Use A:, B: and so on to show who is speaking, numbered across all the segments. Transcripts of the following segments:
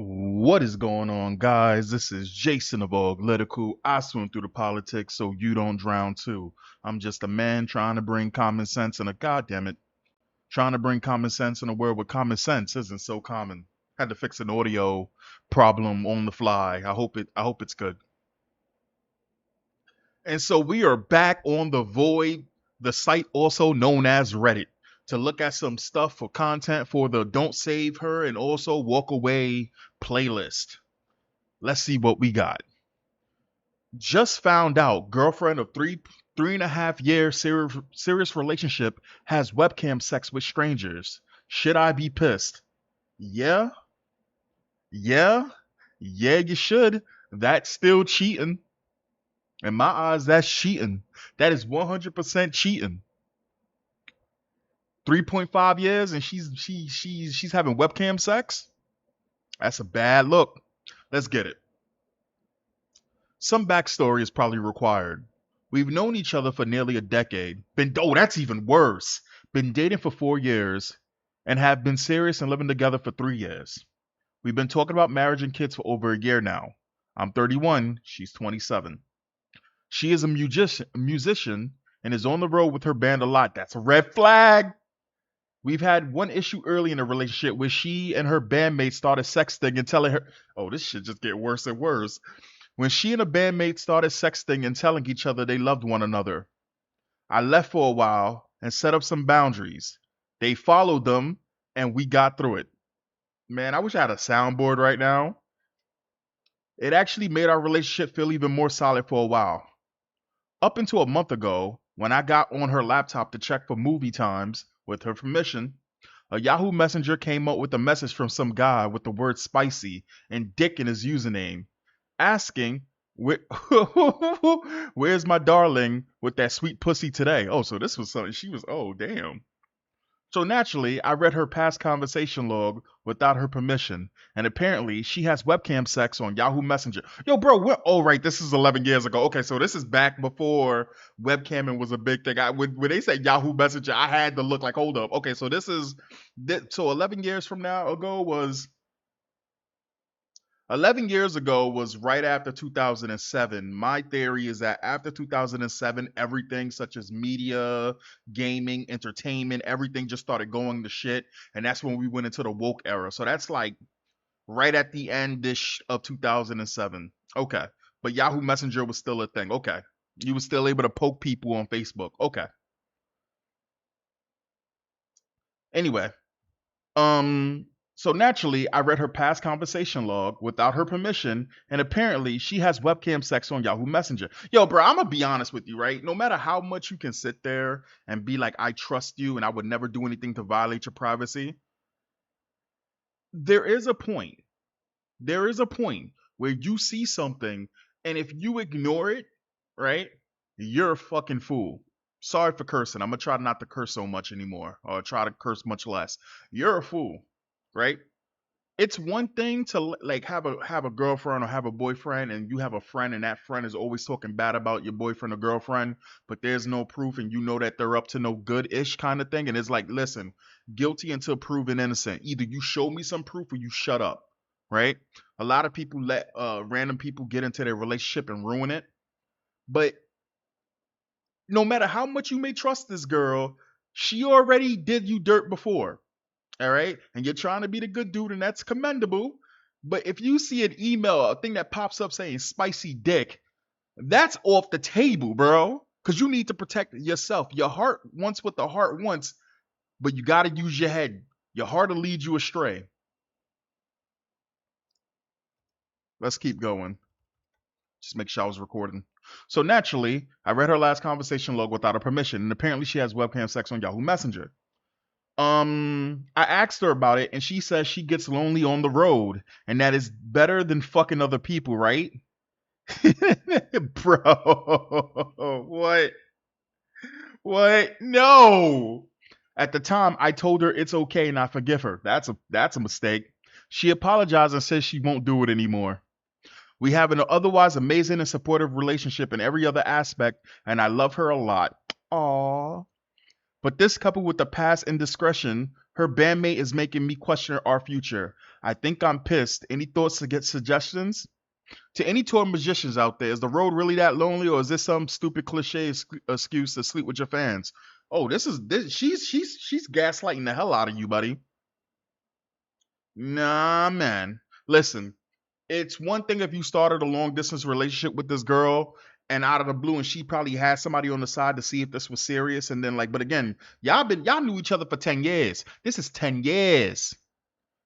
A: What is going on, guys? This is Jason of Auglitical. I swim through the politics so you don't drown too. I'm just a man trying to bring common sense in a goddamn it, trying to bring common sense in a world where common sense isn't so common. Had to fix an audio problem on the fly. I hope it's good. And so we are back on the Void, the site also known as Reddit, to look at some stuff for content for the Don't Save Her and also Walk Away playlist. Let's see what we got. Just found out girlfriend of 3.5 year serious relationship has webcam sex with strangers. Should I be pissed? Yeah, yeah, yeah, you should. That's still cheating. In my eyes, that's cheating. That is 100% cheating. 3.5 years and she's having webcam sex? That's a bad look. Let's get it. Some backstory is probably required. We've known each other for nearly a decade. That's even worse. Been dating for 4 years and have been serious and living together for 3 years. We've been talking about marriage and kids for over a year now. I'm 31, she's 27. She is a musician and is on the road with her band a lot. That's a red flag. We've had one issue early in the relationship where she and her bandmate started sexting and telling her, oh, this should just get worse and worse. When she and a bandmate started sexting and telling each other they loved one another, I left for a while and set up some boundaries. They followed them and we got through it. Man, I wish I had a soundboard right now. It actually made our relationship feel even more solid for a while. Up until a month ago, when I got on her laptop to check for movie times, with her permission, a Yahoo Messenger came up with a message from some guy with the word spicy and dick in his username, asking, Where's my darling with that sweet pussy today? Oh, so this was something she was, oh, damn. So naturally, I read her past conversation log without her permission, and apparently she has webcam sex on Yahoo Messenger. Yo, bro, oh, right, this is 11 years ago. Okay, so this is back before webcamming was a big thing. When they said Yahoo Messenger, I had to look like, hold up. Okay, so so 11 years from now ago was 11 years ago was right after 2007. My theory is that after 2007, everything such as media, gaming, entertainment, everything just started going to shit. And that's when we went into the woke era. So that's like right at the end of 2007. Okay. But Yahoo Messenger was still a thing. Okay. You were still able to poke people on Facebook. Okay. Anyway, so naturally, I read her past conversation log without her permission, and apparently she has webcam sex on Yahoo Messenger. Yo, bro, I'm gonna be honest with you, right? No matter how much you can sit there and be like, I trust you and I would never do anything to violate your privacy, there is a point. There is a point where you see something, and if you ignore it, right, you're a fucking fool. Sorry for cursing. I'm gonna try not to curse so much anymore, or try to curse much less. You're a fool, right? It's one thing to like have a girlfriend or have a boyfriend and you have a friend and that friend is always talking bad about your boyfriend or girlfriend, but there's no proof and you know that they're up to no good-ish kind of thing, and it's like, listen, guilty until proven innocent. Either you show me some proof or you shut up, right? A lot of people let random people get into their relationship and ruin it, but no matter how much you may trust this girl, she already did you dirt before. All right. And you're trying to be the good dude, and that's commendable. But if you see an email, a thing that pops up saying spicy dick, that's off the table, bro. Because you need to protect yourself. Your heart wants what the heart wants, but you got to use your head. Your heart will lead you astray. Let's keep going. Just make sure I was recording. So naturally, I read her last conversation log without her permission, and apparently she has webcam sex on Yahoo Messenger. I asked her about it and she says she gets lonely on the road and that is better than fucking other people, right? Bro, what? What? No. At the time, I told her it's okay and I forgive her. That's a mistake. She apologized and says she won't do it anymore. We have an otherwise amazing and supportive relationship in every other aspect, and I love her a lot. Aww. But this coupled with the past indiscretion, Her bandmate is making me question our future. I think I'm pissed. Any thoughts to get suggestions? To any tour magicians out there, is the road really that lonely, or is this some stupid cliche excuse to sleep with your fans? Oh, this. She's gaslighting the hell out of you, buddy. Nah, man. Listen, it's one thing if you started a long distance relationship with this girl and out of the blue, and she probably had somebody on the side to see if this was serious, and then like, but again, y'all knew each other for 10 years. This is 10 years.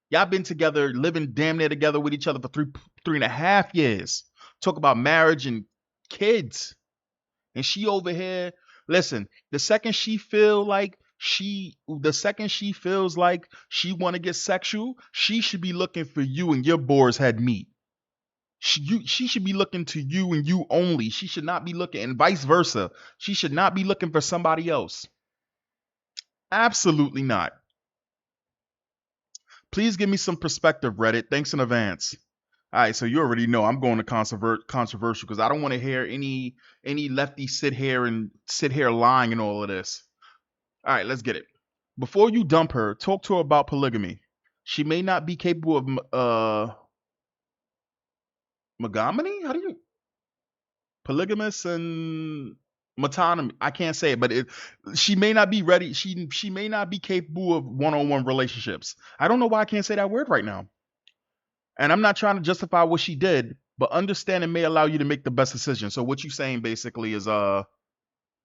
A: Y'all been together, living damn near together with each other for three and a half years. Talk about marriage and kids, and she over here. Listen, the second she feels like she want to get sexual, she should be looking for you and your boar's head meat. She should be looking to you and you only. She should not be looking, and vice versa. She should not be looking for somebody else. Absolutely not. Please give me some perspective, Reddit. Thanks in advance. All right, so you already know I'm going to controversial because I don't want to hear any lefty sit here lying and all of this. All right, let's get it. Before you dump her, talk to her about polygamy. She may not be capable of monogamy. How do you polygamous and metonymy? I can't say it, but she may not be ready. She may not be capable of one-on-one relationships. I don't know why I can't say that word right now. And I'm not trying to justify what she did, but understanding may allow you to make the best decision. So what you saying basically is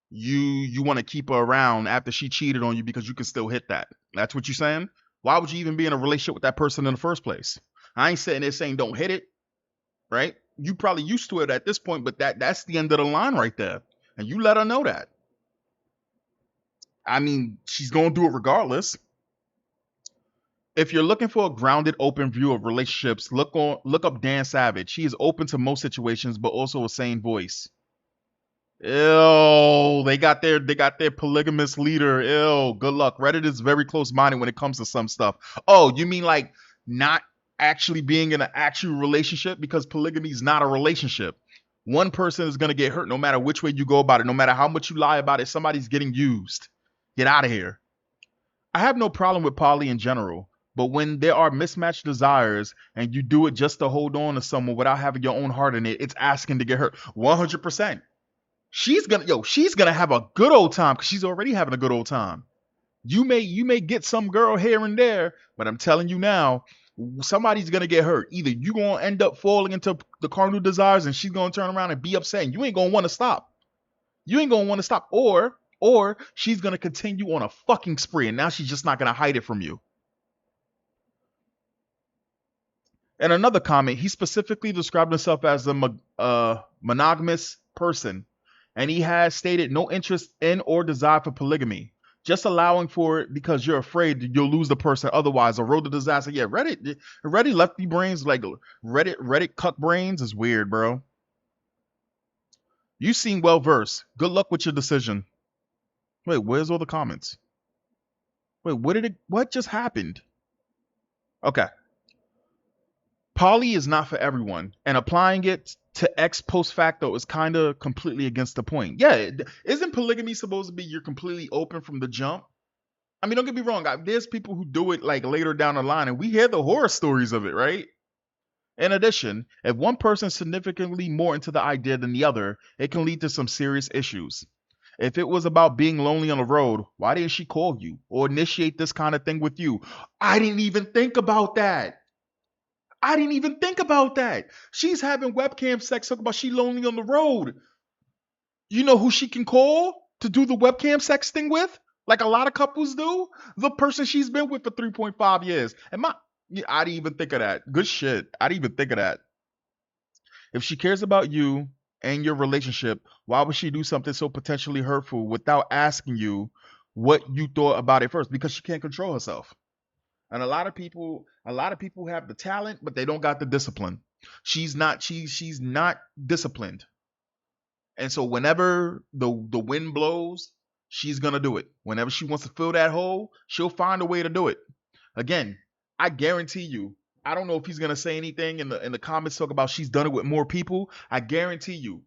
A: you want to keep her around after she cheated on you because you can still hit that. That's what you're saying? Why would you even be in a relationship with that person in the first place? I ain't sitting there saying don't hit it, right? You probably used to it at this point, but that's the end of the line right there. And you let her know that. I mean, she's going to do it regardless. If you're looking for a grounded, open view of relationships, look up Dan Savage. He is open to most situations, but also a sane voice. Ew, they got their polygamous leader. Ew, good luck. Reddit is very close-minded when it comes to some stuff. Oh, you mean like not actually being in an actual relationship? Because polygamy is not a relationship. One person is gonna get hurt no matter which way you go about it, no matter how much you lie about it. Somebody's getting used. Get out of here. I have no problem with poly in general, but when there are mismatched desires and you do it just to hold on to someone without having your own heart in it, it's asking to get hurt. 100%. She's gonna have a good old time because she's already having a good old time. You may get some girl here and there, but I'm telling you now, somebody's gonna get hurt. Either you gonna end up falling into the carnal desires, and she's gonna turn around and be upset, and you ain't gonna want to stop. You ain't gonna want to stop, or she's gonna continue on a fucking spree, and now she's just not gonna hide it from you. And another comment, he specifically described himself as a monogamous person, and he has stated no interest in or desire for polygamy, just allowing for it because you're afraid you'll lose the person otherwise. A road to disaster. Yeah, Reddit lefty brains, like Reddit cuck brains is weird, bro. You seem well versed. Good luck with your decision. Wait, where's all the comments? Wait, what just happened? Okay. Poly is not for everyone, and applying it to X post facto is kind of completely against the point. Yeah, isn't polygamy supposed to be you're completely open from the jump? I mean, don't get me wrong. There's people who do it like later down the line, and we hear the horror stories of it, right? In addition, if one person is significantly more into the idea than the other, it can lead to some serious issues. If it was about being lonely on the road, why didn't she call you or initiate this kind of thing with you? I didn't even think about that. I didn't even think about that. She's having webcam sex, talking about she lonely on the road. You know who she can call to do the webcam sex thing with? Like a lot of couples do? The person she's been with for 3.5 years. I didn't even think of that. Good shit. I didn't even think of that. If she cares about you and your relationship, why would she do something so potentially hurtful without asking you what you thought about it first? Because she can't control herself. And a lot of people have the talent, but they don't got the discipline. She's not disciplined. And so whenever the wind blows, she's gonna do it. Whenever she wants to fill that hole, she'll find a way to do it. Again, I guarantee you, I don't know if he's gonna say anything in the comments talk about she's done it with more people. I guarantee you,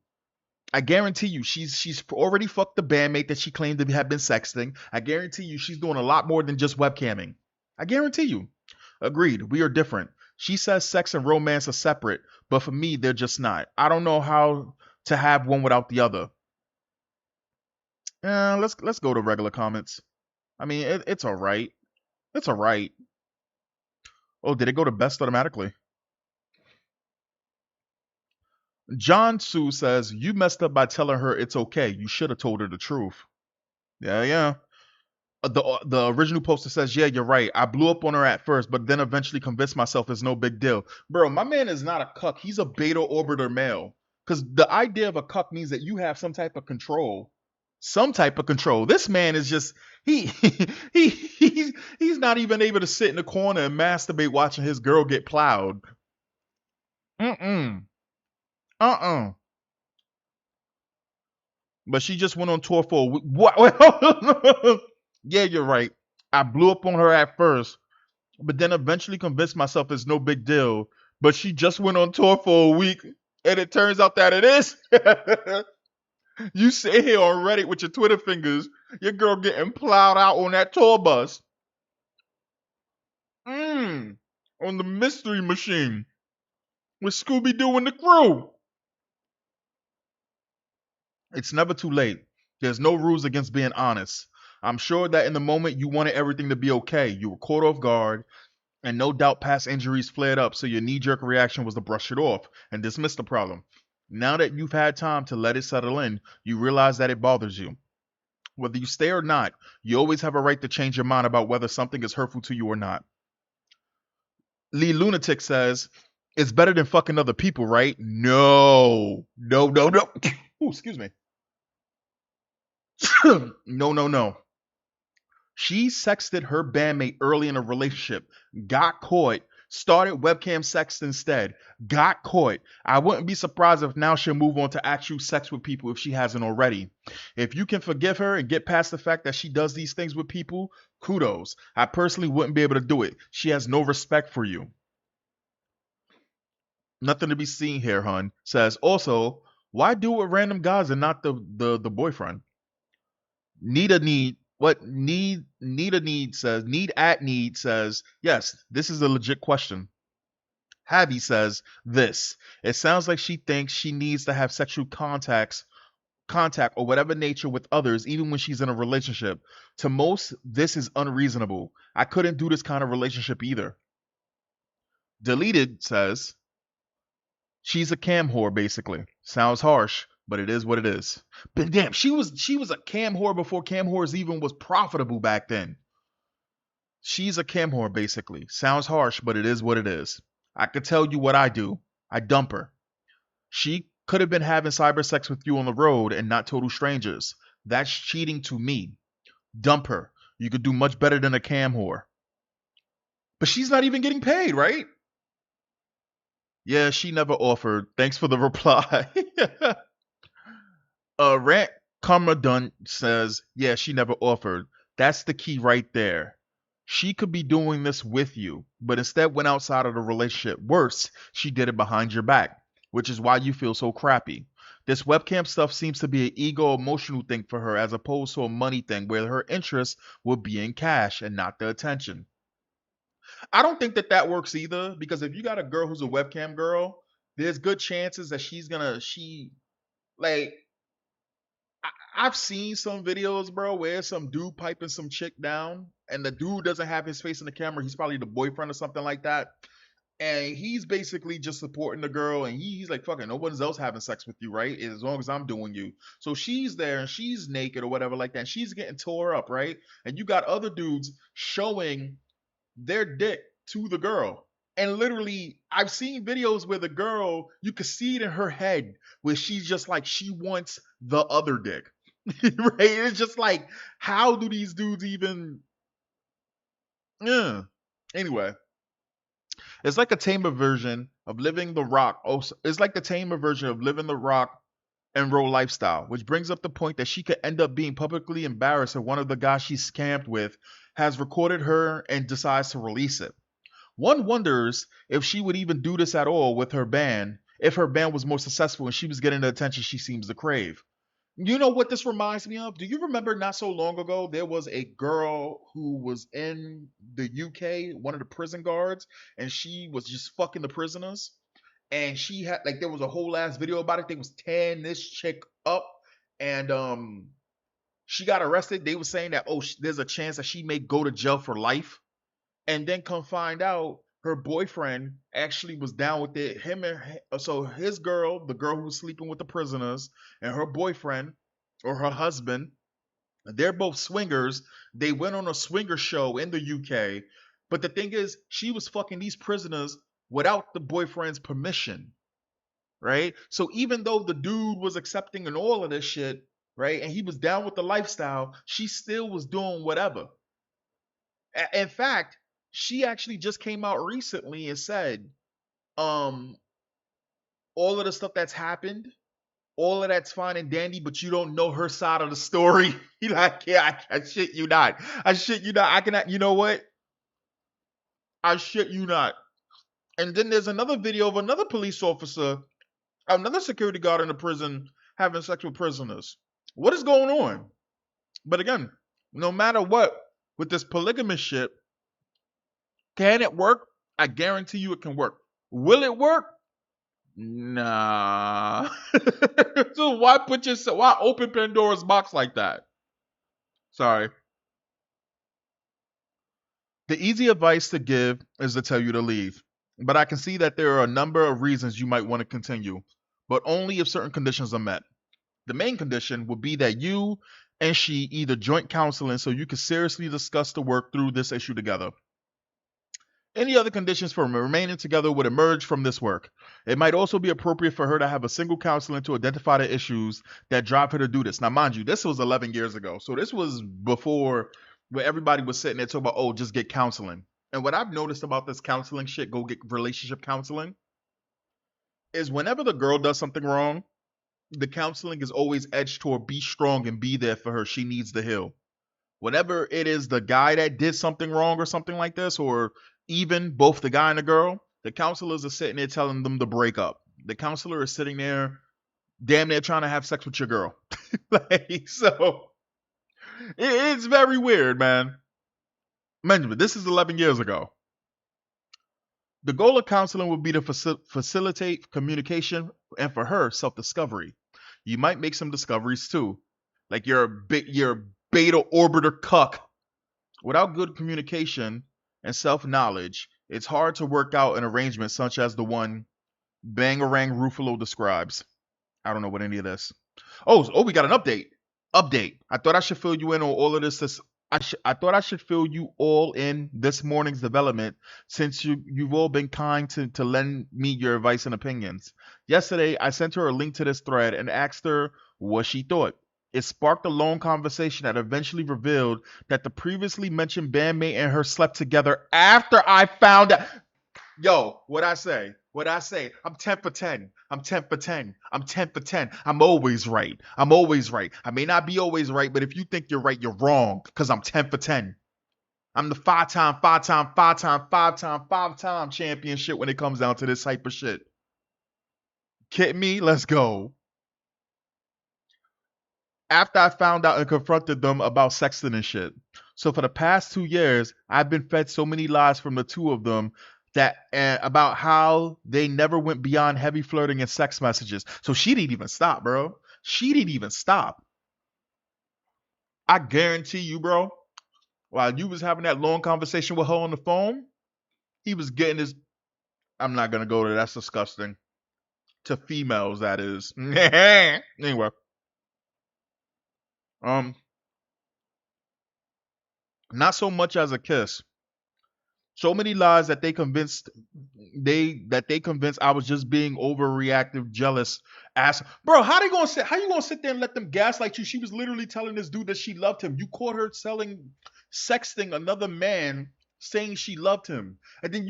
A: she's already fucked the bandmate that she claimed to have been sexting. I guarantee you she's doing a lot more than just webcamming. I guarantee you. Agreed. We are different. She says sex and romance are separate, but for me, they're just not. I don't know how to have one without the other. Let's go to regular comments. I mean, it's all right. It's all right. Oh, did it go to best automatically? John Sue says you messed up by telling her it's okay. You should have told her the truth. Yeah, yeah. The original poster says, yeah, you're right. I blew up on her at first, but then eventually convinced myself it's no big deal. Bro, my man is not a cuck. He's a beta orbiter male. Because the idea of a cuck means that you have some type of control. Some type of control. This man is just he he's not even able to sit in the corner and masturbate watching his girl get plowed. Mm-mm. Uh-uh. But she just went on tour for a week. What? Yeah, you're right. I blew up on her at first, but then eventually convinced myself it's no big deal. But she just went on tour for a week, and it turns out that it is. You sit here on Reddit with your Twitter fingers, your girl getting plowed out on that tour bus. On the mystery machine with Scooby Doo and the crew. It's never too late. There's no rules against being honest. I'm sure that in the moment you wanted everything to be okay. You were caught off guard, and no doubt past injuries flared up, so your knee jerk reaction was to brush it off and dismiss the problem. Now that you've had time to let it settle in, you realize that it bothers you. Whether you stay or not, you always have a right to change your mind about whether something is hurtful to you or not. Lee Lunatic says, it's better than fucking other people, right? No. No, no, no. Ooh, excuse me. No, no, no. She sexted her bandmate early in a relationship, got caught, started webcam sex instead, got caught. I wouldn't be surprised if now she'll move on to actual sex with people if she hasn't already. If you can forgive her and get past the fact that she does these things with people, kudos. I personally wouldn't be able to do it. She has no respect for you. Nothing to be seen here, hun. Says also, why do it with random guys and not the boyfriend? Need says, yes, this is a legit question. Javi says this. It sounds like she thinks she needs to have sexual contact or whatever nature with others, even when she's in a relationship. To most, this is unreasonable. I couldn't do this kind of relationship either. Deleted says, she's a cam whore, basically. Sounds harsh, but it is what it is. But damn, she was a cam whore before cam whores even was profitable back then. She's a cam whore, basically. Sounds harsh, but it is what it is. I could tell you what I do. I dump her. She could have been having cyber sex with you on the road and not total strangers. That's cheating to me. Dump her. You could do much better than a cam whore. But she's not even getting paid, right? Yeah, she never offered. Thanks for the reply. Rant Commandant says, yeah, she never offered. That's the key right there. She could be doing this with you, but instead went outside of the relationship. Worse, she did it behind your back, which is why you feel so crappy. This webcam stuff seems to be an ego emotional thing for her as opposed to a money thing where her interest would be in cash and not the attention. I don't think that works either, because if you got a girl who's a webcam girl, there's good chances that like I've seen some videos, bro, where some dude piping some chick down, and the dude doesn't have his face in the camera. He's probably the boyfriend or something like that, and he's basically just supporting the girl, and he's like, "Fucking, no one's else having sex with you, right? As long as I'm doing you." So she's there, and she's naked or whatever like that. And she's getting tore up, right? And you got other dudes showing their dick to the girl. And literally, I've seen videos where the girl, you could see it in her head, where she's just like, she wants the other dick. Right? It's just like, how do these dudes even. Yeah. Anyway, it's like a tamer version of living the rock. Oh, it's like the tamer version of living the rock and roll lifestyle, which brings up the point that she could end up being publicly embarrassed if one of the guys she scammed with has recorded her and decides to release it. One wonders if she would even do this at all with her band if her band was more successful and she was getting the attention she seems to crave. You know what this reminds me of? Do you remember not so long ago there was a girl who was in the UK, one of the prison guards, and she was just fucking the prisoners, and she had like there was a whole ass video about it. They was tearing this chick up, and she got arrested. They were saying that there's a chance that she may go to jail for life, and then come find out her boyfriend actually was down with it. So his girl, the girl who was sleeping with the prisoners, and her boyfriend or her husband, they're both swingers. They went on a swinger show in the UK, but the thing is, she was fucking these prisoners without the boyfriend's permission, right? So even though the dude was accepting and all of this shit, right, and he was down with the lifestyle, she still was doing whatever. In fact, she actually just came out recently and said, um, all of the stuff that's happened, all of that's fine and dandy, but you don't know her side of the story. You like, yeah, I shit you not. I shit you not. I cannot. You know what? I shit you not. And then there's another video of another police officer, another security guard in the prison having sex with prisoners. What is going on? But again, no matter what, with this polygamous shit, can it work? I guarantee you it can work. Will it work? Nah. So why open Pandora's box like that? Sorry. The easy advice to give is to tell you to leave. But I can see that there are a number of reasons you might want to continue, but only if certain conditions are met. The main condition would be that you and she either joint counseling so you can seriously discuss to work through this issue together. Any other conditions for remaining together would emerge from this work. It might also be appropriate for her to have a single counseling to identify the issues that drive her to do this. Now, mind you, this was 11 years ago. So this was before where everybody was sitting there talking about, oh, just get counseling. And what I've noticed about this counseling shit, go get relationship counseling, is whenever the girl does something wrong, the counseling is always edged toward be strong and be there for her. She needs to heal. Whenever it is the guy that did something wrong or something like this, or even both the guy and the girl, the counselors are sitting there telling them to break up. The counselor is sitting there damn near trying to have sex with your girl. So it's very weird, man. Benjamin, this is 11 years ago. The goal of counseling would be to facilitate communication and for her self-discovery. You might make some discoveries too, like you're a beta orbiter cuck. Without good communication and self-knowledge, it's hard to work out an arrangement such as the one Bangarang Ruffalo describes. I don't know what any of this. Oh, we got an update. I thought I should fill you in on all of this. I thought I should fill you all in this morning's development since you've all been kind to lend me your advice and opinions. Yesterday, I sent her a link to this thread and asked her what she thought. It sparked a long conversation that eventually revealed that the previously mentioned bandmate and her slept together after I found out. Yo, what I say? I'm 10 for 10. I'm 10 for 10. I'm 10 for 10. I'm always right. I may not be always right, but if you think you're right, you're wrong because I'm 10 for 10. I'm the five-time championship when it comes down to this type of shit. Kidding me? Let's go. After I found out and confronted them about sexting and shit. So for the past 2 years, I've been fed so many lies from the two of them that about how they never went beyond heavy flirting and sex messages. So she didn't even stop, bro. She didn't even stop. I guarantee you, bro, while you was having that long conversation with her on the phone, he was getting his, I'm not going to go there. That's disgusting. To females, that is. Anyway. Not so much as a kiss. So many lies that they convinced I was just being overreactive, jealous ass. Bro, how you gonna sit there and let them gaslight you? She was literally telling this dude that she loved him. You caught her sexting another man saying she loved him. And then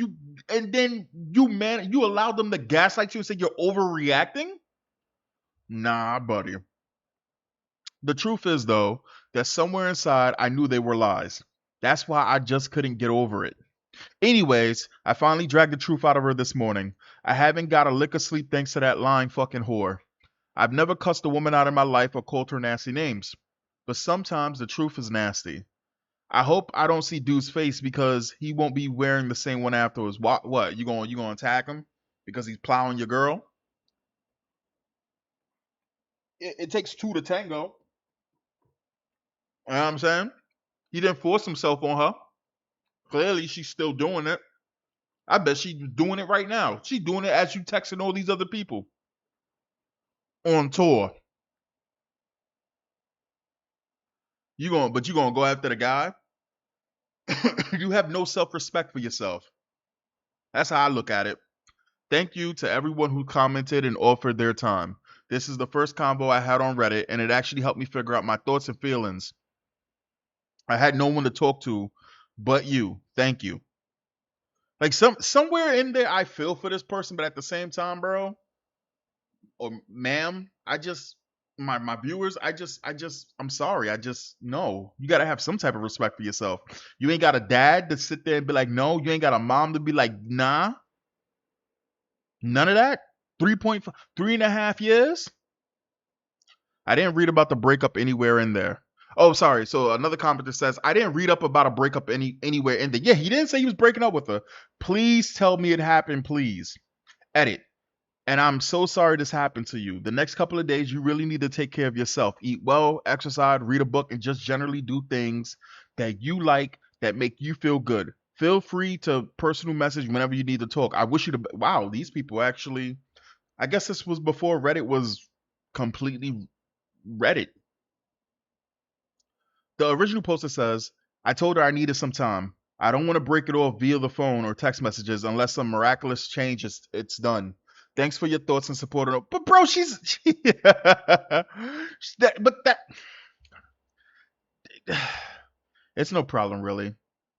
A: you allowed them to gaslight you and say you're overreacting? Nah, buddy. The truth is though, that somewhere inside I knew they were lies. That's why I just couldn't get over it. Anyways, I finally dragged the truth out of her this morning. I haven't got a lick of sleep thanks to that lying fucking whore. I've never cussed a woman out in my life or called her nasty names, but sometimes the truth is nasty. I hope I don't see dude's face because he won't be wearing the same one afterwards. What? You gonna attack him because he's plowing your girl? It takes two to tango. You know what I'm saying? He didn't force himself on her. Clearly, she's still doing it. I bet she's doing it right now. She's doing it as you texting all these other people on tour. But you gonna go after the guy? You have no self-respect for yourself. That's how I look at it. Thank you to everyone who commented and offered their time. This is the first convo I had on Reddit, and it actually helped me figure out my thoughts and feelings. I had no one to talk to but you. Thank you. Like somewhere in there, I feel for this person, but at the same time, bro, or ma'am, my viewers, I'm sorry. I just no. You gotta have some type of respect for yourself. You ain't got a dad to sit there and be like, no. You ain't got a mom to be like, nah. None of that. 3.5, 3.5 years. I didn't read about the breakup anywhere in there. Oh, sorry. So another commenter says, I didn't read up about a breakup anywhere in there. Yeah, he didn't say he was breaking up with her. Please tell me it happened, please. Edit. And I'm so sorry this happened to you. The next couple of days, you really need to take care of yourself. Eat well, exercise, read a book, and just generally do things that you like that make you feel good. Feel free to personal message whenever you need to talk. I wish you to. Wow, these people actually. I guess this was before Reddit was completely Reddit. The original poster says, I told her I needed some time. I don't want to break it off via the phone or text messages unless some miraculous change it's done. Thanks for your thoughts and support. But bro, that, but that it's no problem really.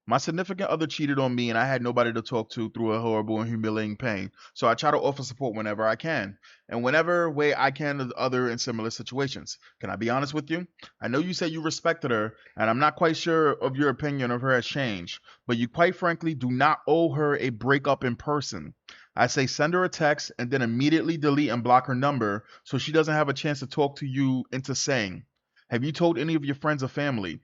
A: My significant other cheated on me and I had nobody to talk to through a horrible and humiliating pain. So I try to offer support whenever I can and whenever way I can to other in similar situations. Can I be honest with you? I know you said you respected her and I'm not quite sure of your opinion of her has changed, but you quite frankly do not owe her a breakup in person. I say send her a text and then immediately delete and block her number so she doesn't have a chance to talk to you into saying, have you told any of your friends or family?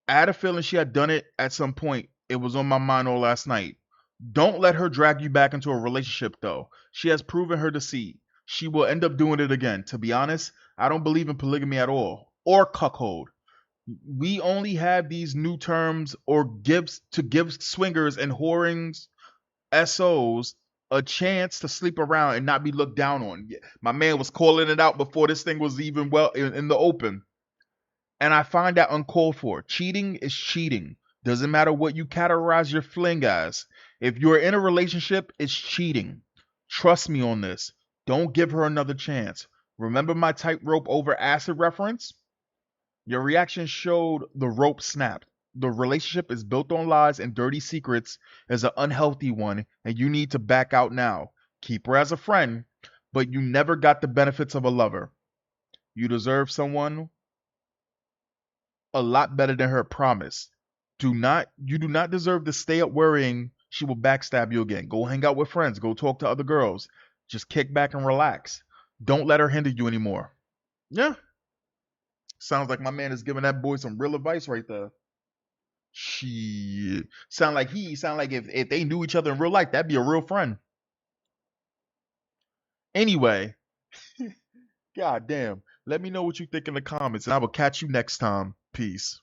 A: I had a feeling she had done it at some point. It was on my mind all last night. Don't let her drag you back into a relationship, though. She has proven her deceit. She will end up doing it again. To be honest, I don't believe in polygamy at all or cuckold. We only have these new terms or gives to give swingers and whorings SOs a chance to sleep around and not be looked down on. My man was calling it out before this thing was even well in the open. And I find that uncalled for. Cheating is cheating. Doesn't matter what you categorize your fling as. If you're in a relationship, it's cheating. Trust me on this. Don't give her another chance. Remember my tightrope over acid reference? Your reaction showed the rope snapped. The relationship is built on lies and dirty secrets is an unhealthy one, and you need to back out now. Keep her as a friend, but you never got the benefits of a lover. You deserve someone a lot better than her promise. You do not deserve to stay up worrying she will backstab you again. Go hang out with friends, go talk to other girls. Just kick back and relax. Don't let her hinder you anymore. Yeah. Sounds like my man is giving that boy some real advice right there. She sound like if they knew each other in real life, that'd be a real friend. Anyway, god damn. Let me know what you think in the comments, and I will catch you next time. Peace.